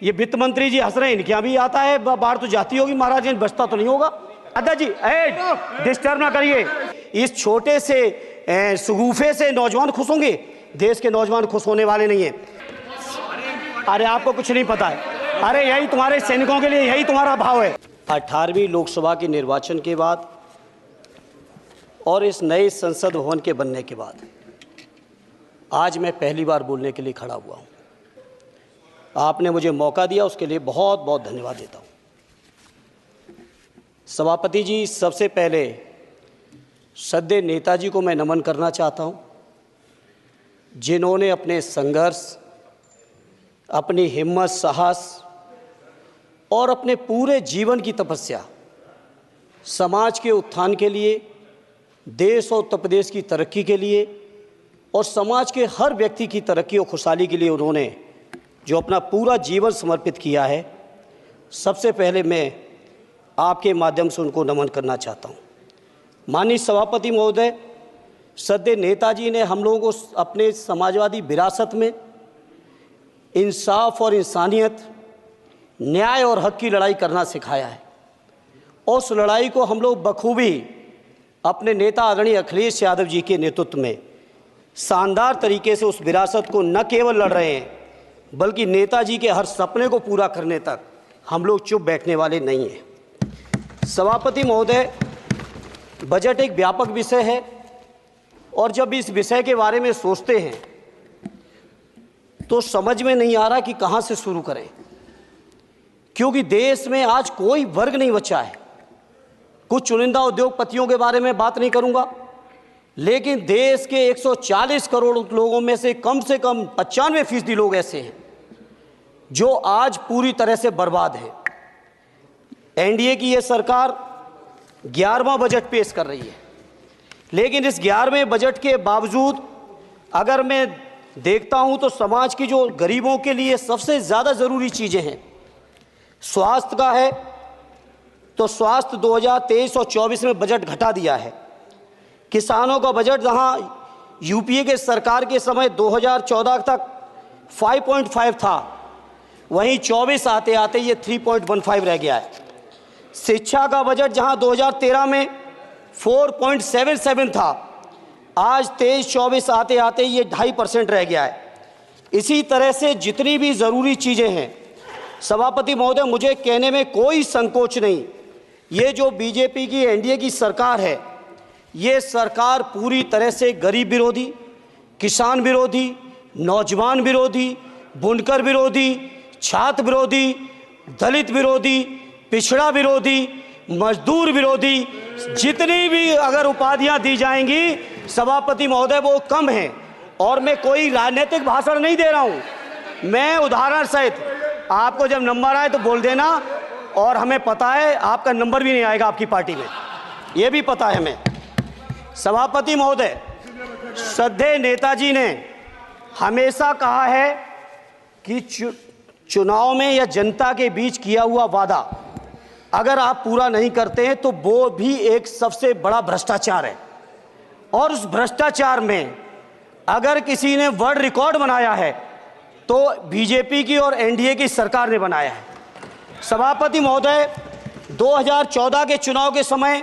ये वित्त मंत्री जी हंस रहे हैं, इनके यहाँ भी आता है बाढ़ तो जाती होगी महाराज, इन बचता तो नहीं होगा। अध्यक्ष जी डिस्टर्ब ना करिए। इस छोटे से सुगूफे से नौजवान खुश होंगे? देश के नौजवान खुश होने वाले नहीं है। अरे आपको कुछ नहीं पता है। अरे यही तुम्हारे सैनिकों के लिए, यही तुम्हारा भाव है। 18वीं लोकसभा के निर्वाचन के बाद और इस नए संसद भवन के बनने के बाद आज मैं पहली बार बोलने के लिए खड़ा हुआ हूँ। आपने मुझे मौका दिया, उसके लिए बहुत बहुत धन्यवाद देता हूँ। सभापति जी, सबसे पहले श्रद्धेय नेताजी को मैं नमन करना चाहता हूँ, जिन्होंने अपने संघर्ष, अपनी हिम्मत, साहस और अपने पूरे जीवन की तपस्या समाज के उत्थान के लिए, देश और उत्तर प्रदेश की तरक्की के लिए और समाज के हर व्यक्ति की तरक्की और खुशहाली के लिए उन्होंने जो अपना पूरा जीवन समर्पित किया है, सबसे पहले मैं आपके माध्यम से उनको नमन करना चाहता हूँ। माननीय सभापति महोदय, श्रद्धेय नेताजी ने हम लोगों को अपने समाजवादी विरासत में इंसाफ और इंसानियत, न्याय और हक की लड़ाई करना सिखाया है। उस लड़ाई को हम लोग बखूबी अपने नेता आदरणीय अखिलेश यादव जी के नेतृत्व में शानदार तरीके से उस विरासत को न केवल लड़ रहे हैं, बल्कि नेताजी के हर सपने को पूरा करने तक हम लोग चुप बैठने वाले नहीं हैं। सभापति महोदय, बजट एक व्यापक विषय है और जब इस विषय के बारे में सोचते हैं तो समझ में नहीं आ रहा कि कहाँ से शुरू करें, क्योंकि देश में आज कोई वर्ग नहीं बचा है। कुछ चुनिंदा उद्योगपतियों के बारे में बात नहीं करूंगा, लेकिन देश के 140 करोड़ लोगों में से कम 95% लोग ऐसे हैं जो आज पूरी तरह से बर्बाद हैं। एनडीए की ये सरकार 11वां बजट पेश कर रही है, लेकिन इस 11वें बजट के बावजूद अगर मैं देखता हूं तो समाज की जो गरीबों के लिए सबसे ज़्यादा ज़रूरी चीज़ें हैं, स्वास्थ्य का है तो स्वास्थ्य 2023 और 24 में बजट घटा दिया है। किसानों का बजट जहां यूपीए के सरकार के समय 2014 तक 5.5 था, वहीं 24 आते आते ये 3.15 रह गया है। शिक्षा का बजट जहां 2013 में 4.77 था, आज 23-24 आते आते ये 2.5% रह गया है। इसी तरह से जितनी भी ज़रूरी चीज़ें हैं, सभापति महोदय, मुझे कहने में कोई संकोच नहीं, ये जो बीजेपी की एनडीए की सरकार है, ये सरकार पूरी तरह से गरीब विरोधी, किसान विरोधी, नौजवान विरोधी, बुनकर विरोधी, छात्र विरोधी, दलित विरोधी, पिछड़ा विरोधी, मजदूर विरोधी, जितनी भी अगर उपाधियां दी जाएंगी सभापति महोदय वो कम हैं। और मैं कोई राजनीतिक भाषण नहीं दे रहा हूं, मैं उदाहरण सहित आपको जब नंबर आए तो बोल देना, और हमें पता है आपका नंबर भी नहीं आएगा आपकी पार्टी में, ये भी पता है हमें। सभापति महोदय, श्रद्धेय नेताजी ने हमेशा कहा है कि चुनाव में या जनता के बीच किया हुआ वादा अगर आप पूरा नहीं करते हैं तो वो भी एक सबसे बड़ा भ्रष्टाचार है, और उस भ्रष्टाचार में अगर किसी ने वर्ल्ड रिकॉर्ड बनाया है तो बीजेपी की और एनडीए की सरकार ने बनाया है। सभापति महोदय, 2014 के चुनाव के समय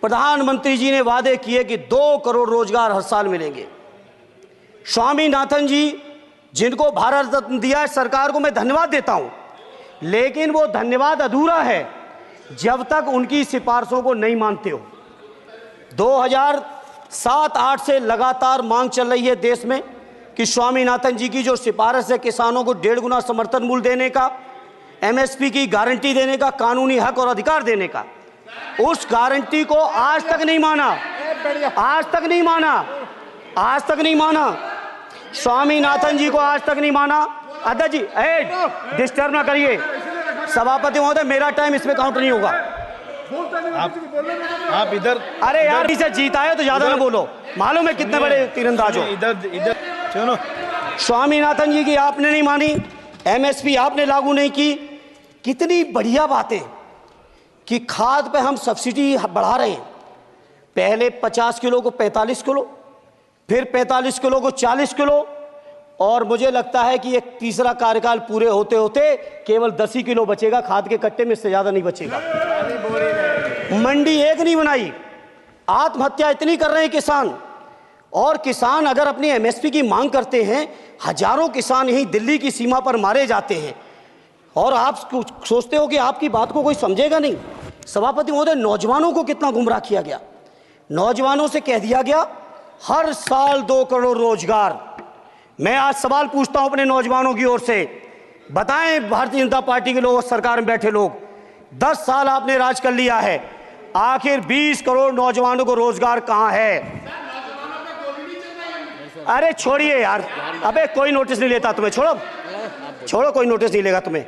प्रधानमंत्री जी ने वादे किए कि 2 करोड़ रोजगार हर साल मिलेंगे। स्वामीनाथन जी, जिनको भारत रत्न दिया है, सरकार को मैं धन्यवाद देता हूं, लेकिन वो धन्यवाद अधूरा है जब तक उनकी सिफारिशों को नहीं मानते हो। 2007-8 से लगातार मांग चल रही है देश में कि स्वामीनाथन जी की जो सिफारिश है किसानों को 1.5 गुना समर्थन मूल्य देने का, एमएसपी की गारंटी देने का, कानूनी हक और अधिकार देने का, उस गारंटी को आज तक नहीं माना, आज तक नहीं माना, आज तक नहीं माना। स्वामीनाथन जी को आज तक नहीं माना। अध्यक्ष जी डिस्टर्ब ना करिए। सभापति महोदय, मेरा टाइम इसमें काउंट नहीं होगा। आप इधर, अरे यार, इसे जीता है तो ज्यादा ना बोलो, मालूम है कितने बड़े तीरंदाज हो। इधर चलो। स्वामीनाथन जी की आपने नहीं मानी, एमएसपी आपने लागू नहीं की। कितनी बढ़िया बातें कि खाद पे हम सब्सिडी बढ़ा रहे हैं, पहले 50 किलो को 45 किलो, फिर 45 किलो को 40 किलो, और मुझे लगता है कि एक तीसरा कार्यकाल पूरे होते होते केवल 10 ही किलो बचेगा खाद के कट्टे में, इससे ज़्यादा नहीं बचेगा। मंडी एक नहीं बनाई, आत्महत्या इतनी कर रहे हैं किसान। और किसान अगर अपनी एमएसपी की मांग करते हैं, हजारों किसान यहीं दिल्ली की सीमा पर मारे जाते हैं, और आप सोचते हो कि आपकी बात को कोई समझेगा नहीं। सभापति महोदय, नौजवानों को कितना गुमराह किया गया। नौजवानों से कह दिया गया हर साल 2 करोड़ रोजगार। मैं आज सवाल पूछता हूं अपने नौजवानों की ओर से, बताएं भारतीय जनता पार्टी के लोग, सरकार में बैठे लोग, 10 साल आपने राज कर लिया है, आखिर 20 करोड़ नौजवानों को रोजगार कहां है? अरे छोड़िए यार, अबे कोई नोटिस नहीं लेता तुम्हें, छोड़ो कोई नोटिस नहीं लेगा तुम्हें।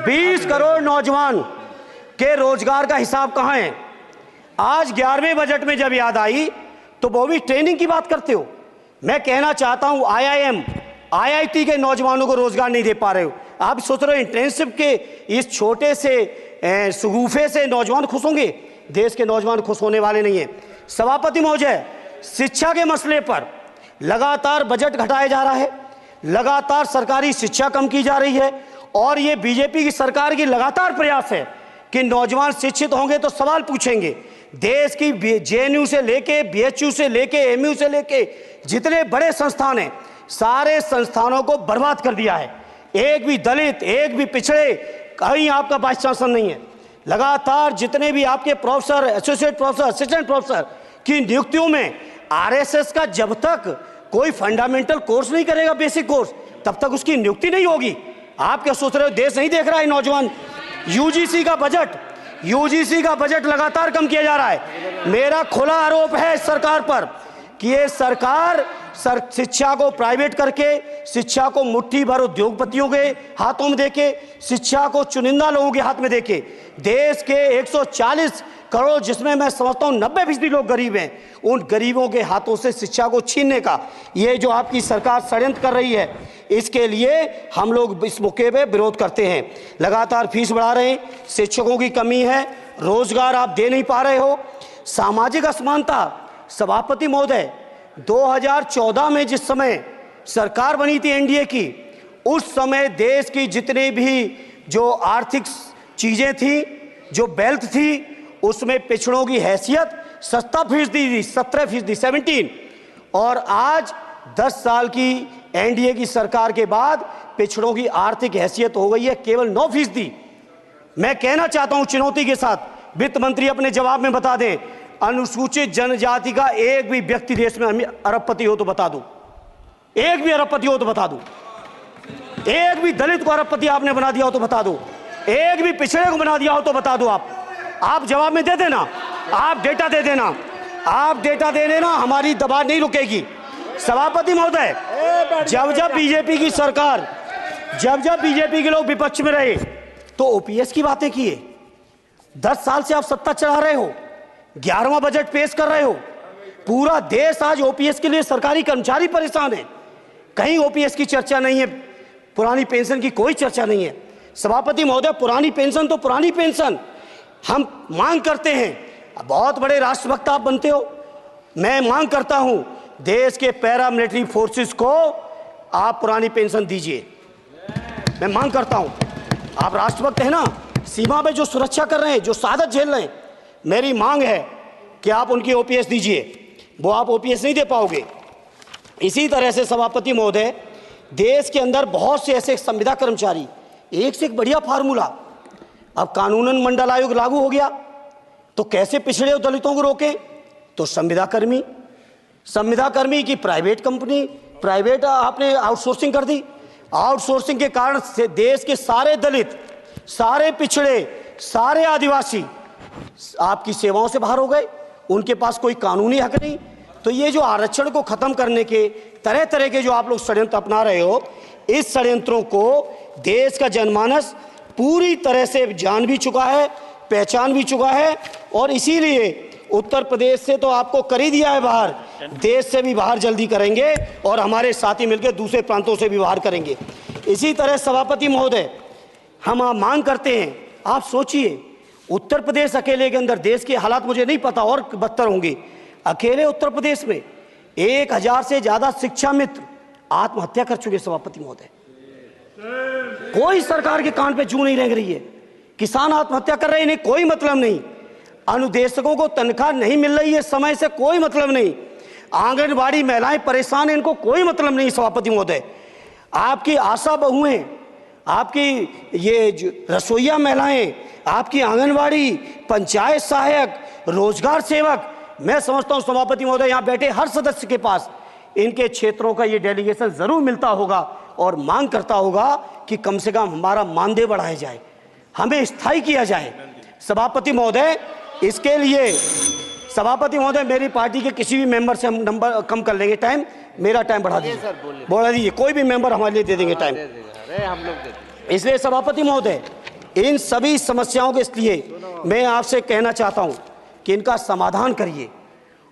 20 करोड़ नौजवान के रोजगार का हिसाब कहां है? आज 11वें बजट में जब याद आई तो वो भी ट्रेनिंग की बात करते हो। मैं कहना चाहता हूं IIM, IIT के नौजवानों को रोजगार नहीं दे पा रहे हो। आप सोच रहे हो इंटर्नशिप के इस छोटे से शगुफे से नौजवान खुश होंगे? देश के नौजवान खुश होने वाले नहीं है। सभापति महोदय, शिक्षा के मसले पर लगातार बजट घटाया जा रहा है, लगातार सरकारी शिक्षा कम की जा रही है, और ये बीजेपी की सरकार की लगातार प्रयास है कि नौजवान शिक्षित होंगे तो सवाल पूछेंगे। देश की JNU से लेके BHU से लेके MU से लेके जितने बड़े संस्थान हैं, सारे संस्थानों को बर्बाद कर दिया है। एक भी दलित, एक भी पिछड़े, कहीं आपका वाइस चांसलर नहीं है। लगातार जितने भी आपके professor, associate professor, assistant professor की नियुक्तियों में RSS का जब तक कोई फंडामेंटल कोर्स नहीं करेगा, बेसिक कोर्स, तब तक उसकी नियुक्ति नहीं होगी। आप क्या सोच रहे हो देश नहीं देख रहा है नौजवान? UGC का बजट लगातार कम किया जा रहा है। मेरा खुला आरोप है इस सरकार पर कि ये सरकार शिक्षा को प्राइवेट करके, शिक्षा को मुट्ठी भर उद्योगपतियों के हाथों में देके, शिक्षा को चुनिंदा लोगों के हाथ में देके, देश के 140 करोड़, जिसमें मैं समझता हूं 90% लोग गरीब हैं, उन गरीबों के हाथों से शिक्षा को छीनने का ये जो आपकी सरकार षड्यंत्र कर रही है, इसके लिए हम लोग इस मौके पे विरोध करते हैं। लगातार फीस बढ़ा रहे हैं, शिक्षकों की कमी है, रोजगार आप दे नहीं पा रहे हो, सामाजिक असमानता। सभापति महोदय, 2014 में जिस समय सरकार बनी थी NDA की, उस समय देश की जितने भी जो आर्थिक चीजें थी, जो वेल्थ थी, उसमें पिछड़ों की हैसियत 17% थी, 17%, और आज 10 साल की NDA की सरकार के बाद पिछड़ों की आर्थिक हैसियत हो गई है केवल 9%। मैं कहना चाहता हूं चुनौती के साथ, वित्त मंत्री अपने जवाब में बता दें, अनुसूचित जनजाति का एक भी व्यक्ति देश में अरबपति हो तो बता दो, एक भी अरबपति हो तो बता दो, एक भी दलित को अरबपति आपने बना दिया हो तो बता दो, एक भी पिछड़े को बना दिया हो तो बता दो। आप जवाब में दे देना, आप डेटा दे देना, आप डेटा दे देना, हमारी दबाव नहीं रुकेगी। सभापति महोदय, जब बीजेपी की सरकार, जब बीजेपी के लोग विपक्ष में रहे तो OPS की बातें किए। 10 साल से आप सत्ता चला रहे हो, 11वां बजट पेश कर रहे हो, पूरा देश आज OPS के लिए, सरकारी कर्मचारी परेशान है, कहीं OPS की चर्चा नहीं है, पुरानी पेंशन की कोई चर्चा नहीं है। सभापति महोदय, पुरानी पेंशन तो पुरानी पेंशन, हम मांग करते हैं, बहुत बड़े राष्ट्रभक्त आप बनते हो, मैं मांग करता हूं देश के पैरामिलिट्री फोर्सेस को आप पुरानी पेंशन दीजिए। मैं मांग करता हूं, आप राष्ट्रभक्त हैं ना, सीमा में जो सुरक्षा कर रहे हैं, जो शहादत झेल रहे हैं, मेरी मांग है कि आप उनकी OPS दीजिए। वो आप OPS नहीं दे पाओगे। इसी तरह से सभापति महोदय, देश के अंदर बहुत से ऐसे संविदा कर्मचारी, एक से एक बढ़िया फार्मूला, अब कानूनन मंडल आयोग लागू हो गया तो कैसे पिछड़े और दलितों को रोकें? तो संविदा कर्मी की प्राइवेट कंपनी, प्राइवेट आपने आउटसोर्सिंग कर दी। आउटसोर्सिंग के कारण से देश के सारे दलित, सारे पिछड़े, सारे आदिवासी आपकी सेवाओं से बाहर हो गए, उनके पास कोई कानूनी हक नहीं। तो ये जो आरक्षण को खत्म करने के तरह तरह के जो आप लोग षड्यंत्र अपना रहे हो, इस षड्यंत्रों को देश का जनमानस पूरी तरह से जान भी चुका है, पहचान भी चुका है, और इसीलिए उत्तर प्रदेश से तो आपको कर ही दिया है बाहर, देश से भी बाहर जल्दी करेंगे, और हमारे साथी मिलकर दूसरे प्रांतों से भी बाहर करेंगे। इसी तरह सभापति महोदय, हम मांग करते हैं, आप सोचिए, उत्तर प्रदेश अकेले के अंदर, देश के हालात मुझे नहीं पता और बदतर होंगे, अकेले उत्तर प्रदेश में 1000 से ज़्यादा शिक्षा मित्र आत्महत्या कर चुके सभापति महोदय। कोई सरकार के कान पे जू नहीं रेंग रही है। किसान आत्महत्या कर रहे हैं, इन्हें कोई मतलब नहीं। अनुदेशकों को तनख्वाह नहीं मिल रही है समय से, कोई मतलब नहीं। आंगनबाड़ी महिलाएं परेशान हैं, इनको कोई मतलब नहीं सभापति महोदय। आपकी आशा बहुएं, आपकी ये रसोईया महिलाएं, आपकी आंगनबाड़ी, पंचायत सहायक, रोजगार सेवक, मैं समझता हूं सभापति महोदय यहां बैठे हर सदस्य के पास इनके क्षेत्रों का ये डेलीगेशन जरूर मिलता होगा और मांग करता होगा कि कम से कम हमारा मानदेय बढ़ाया जाए, हमें स्थायी किया जाए। सभापति महोदय, इसके लिए सभापति महोदय मेरी पार्टी के किसी भी मेंबर से हम नंबर कम कर लेंगे, टाइम, मेरा टाइम बढ़ा दीजिए, बढ़ा दीजिए, कोई भी मेंबर हमारे लिए दे देंगे टाइम, हम लोग देते। इसलिए सभापति महोदय इन सभी समस्याओं के लिए मैं आपसे कहना चाहता हूं कि इनका समाधान करिए,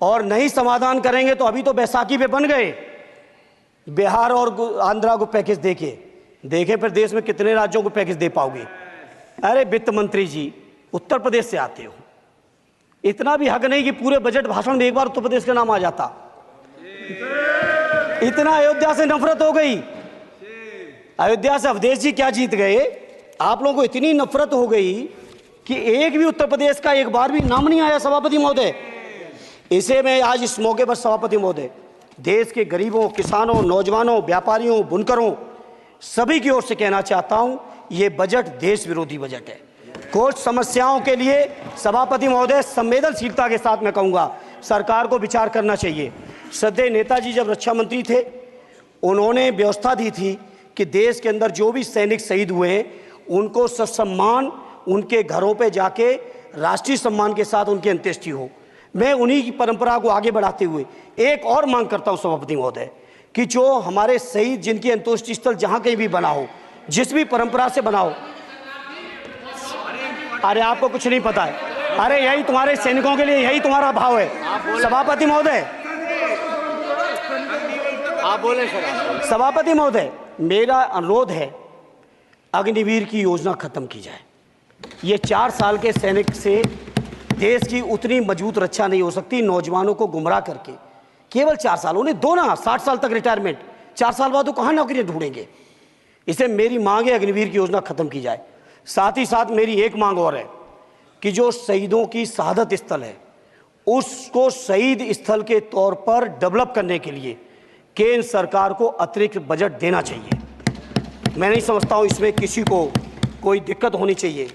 और नहीं समाधान करेंगे तो अभी तो बैसाखी पे बन गए, बिहार और आंध्रा को पैकेज देखे फिर देश में कितने राज्यों को पैकेज दे पाओगे। अरे वित्त मंत्री जी उत्तर प्रदेश से आते हो, इतना भी हक नहीं कि पूरे बजट भाषण में एक बार उत्तर प्रदेश का नाम आ जाता। इतना अयोध्या से नफरत हो गई, अयोध्या से अवधेश जी क्या जीत गए, आप लोगों को इतनी नफरत हो गई कि एक भी उत्तर प्रदेश का एक बार भी नाम नहीं आया सभापति महोदय। इसे मैं आज इस मौके पर सभापति महोदय देश के गरीबों, किसानों, नौजवानों, व्यापारियों, बुनकरों सभी की ओर से कहना चाहता हूं, ये बजट देश विरोधी बजट है। कुछ समस्याओं के लिए सभापति महोदय संवेदनशीलता के साथ मैं कहूंगा सरकार को विचार करना चाहिए। श्रद्धेय नेताजी जब रक्षा मंत्री थे, उन्होंने व्यवस्था दी थी कि देश के अंदर जो भी सैनिक शहीद हुए हैं उनको ससम्मान उनके घरों पे जाके राष्ट्रीय सम्मान के साथ उनकी अंत्येष्टि हो। मैं उन्हीं की परंपरा को आगे बढ़ाते हुए एक और मांग करता हूं सभापति महोदय कि जो हमारे शहीद जिनकी अंत्येष्टि स्थल जहां कहीं भी बना हो, जिस भी परंपरा से बना हो, अरे आपको कुछ नहीं पता है, अरे यही तुम्हारे सैनिकों के लिए यही तुम्हारा भाव है। सभापति महोदय, आप बोले सर। सभापति महोदय मेरा अनुरोध है अग्निवीर की योजना खत्म की जाए। ये 4 साल के सैनिक से देश की उतनी मजबूत रक्षा नहीं हो सकती। नौजवानों को गुमराह करके केवल 4 साल, उन्हें दो ना 60 साल तक रिटायरमेंट, 4 साल बाद वो कहाँ नौकरी ढूंढेंगे। इसे मेरी मांग है अग्निवीर की योजना खत्म की जाए। साथ ही साथ मेरी एक मांग और है कि जो शहीदों की शहादत स्थल है उसको शहीद स्थल के तौर पर डेवलप करने के लिए केंद्र सरकार को अतिरिक्त बजट देना चाहिए। मैं नहीं समझता हूं इसमें किसी को कोई दिक्कत होनी चाहिए।